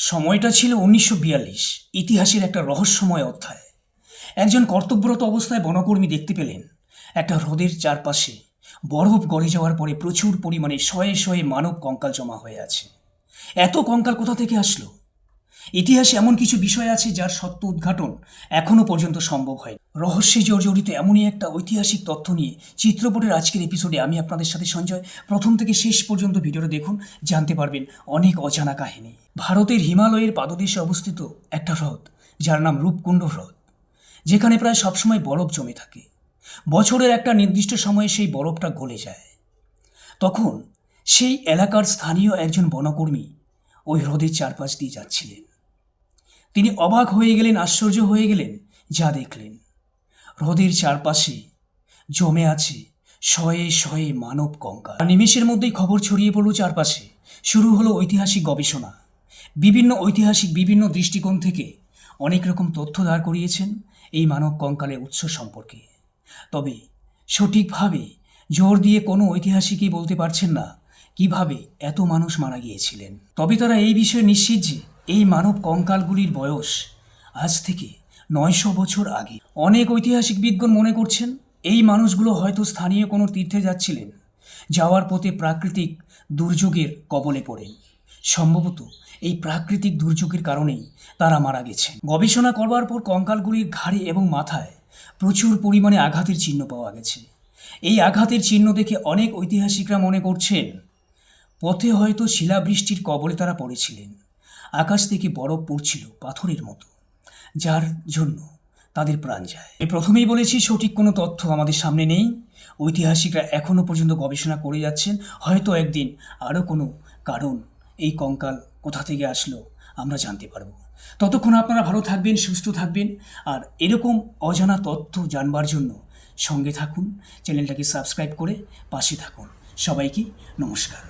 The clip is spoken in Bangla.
সময়টা ছিল ১৯৪২। ইতিহাসের একটা রহস্যময় অধ্যায়। একজন কর্তব্যরত অবস্থায় বনকর্মী দেখতে পেলেন একটা হ্রদের চারপাশে বরফ গলে যাওয়ার পরে প্রচুর পরিমাণে শয়ে শয়ে মানব কঙ্কাল জমা হয়ে আছে। এত কঙ্কাল কোথা থেকে আসলো? ইতিহাসে এমন কিছু বিষয় আছে যার সত্য উদ্ঘাটন এখনো পর্যন্ত সম্ভব হয়। রহস্যে জর্জরিত এমনই একটা ঐতিহাসিক তথ্য নিয়ে চিত্রপটের আজকের এপিসোডে আমি আপনাদের সাথে সঞ্জয়। প্রথম থেকে শেষ পর্যন্ত ভিডিওটা দেখুন, জানতে পারবেন অনেক অজানা কাহিনী। ভারতের হিমালয়ের পাদদেশে অবস্থিত একটা হ্রদ যার নাম রূপকুণ্ড হ্রদ, যেখানে প্রায় সবসময় বরফ জমে থাকে। বছরের একটা নির্দিষ্ট সময়ে সেই বরফটা গলে যায়। তখন সেই এলাকার স্থানীয় একজন বনকর্মী ওই হ্রদের চারপাশ দিয়ে যাচ্ছিলেন। তিনি অবাক হয়ে গেলেন, আশ্চর্য হয়ে গেলেন যা দেখলেন। হ্রদের চারপাশে জমে আছে শয়ে শয়ে মানব কঙ্কাল। নিমেষের মধ্যেই খবর ছড়িয়ে পড়ল চারপাশে। শুরু হলো ঐতিহাসিক গবেষণা। বিভিন্ন দৃষ্টিকোণ থেকে অনেক রকম তথ্য দাঁড় করিয়েছেন এই মানব কঙ্কালের উৎস সম্পর্কে। তবে সঠিকভাবে জোর দিয়ে কোনো ঐতিহাসিকই বলতে পারছেন না কিভাবে এত মানুষ মারা গিয়েছিলেন। তবে তারা এই বিষয়ে নিশ্চিত যে এই মানব কঙ্কালগুলির বয়স আজ থেকে ৯০০ বছর আগে। অনেক ঐতিহাসিক বিদগণ মনে করছেন এই মানুষগুলো হয়তো স্থানীয় কোনো তীর্থে যাচ্ছিলেন, যাওয়ার পথে প্রাকৃতিক দুর্যোগের কবলে পড়েন। সম্ভবত এই প্রাকৃতিক দুর্যোগের কারণেই তারা মারা গেছেন। গবেষণা করবার পর কঙ্কালগুলির ঘাড়ে এবং মাথায় প্রচুর পরিমাণে আঘাতের চিহ্ন পাওয়া গেছে। এই আঘাতের চিহ্ন দেখে অনেক ঐতিহাসিকরা মনে করছেন পথে হয়তো শিলাবৃষ্টির কবলে তারা পড়েছিলেন। আকাশ থেকে বরফ পড়ছিল পাথরের মতো, যার জন্য তাদের প্রাণ যায়। আমি প্রথমেই বলেছি সঠিক কোনো তথ্য আমাদের সামনে নেই। ঐতিহাসিকরা এখনও পর্যন্ত গবেষণা করে যাচ্ছেন। হয়তো একদিন আরও কোনো কারণ এই কঙ্কাল কোথা থেকে আসলো আমরা জানতে পারবো। ততক্ষণ আপনারা ভালো থাকবেন, সুস্থ থাকবেন, আর এরকম অজানা তথ্য জানবার জন্য সঙ্গে থাকুন। চ্যানেলটাকে সাবস্ক্রাইব করে পাশে থাকুন। সবাইকে নমস্কার।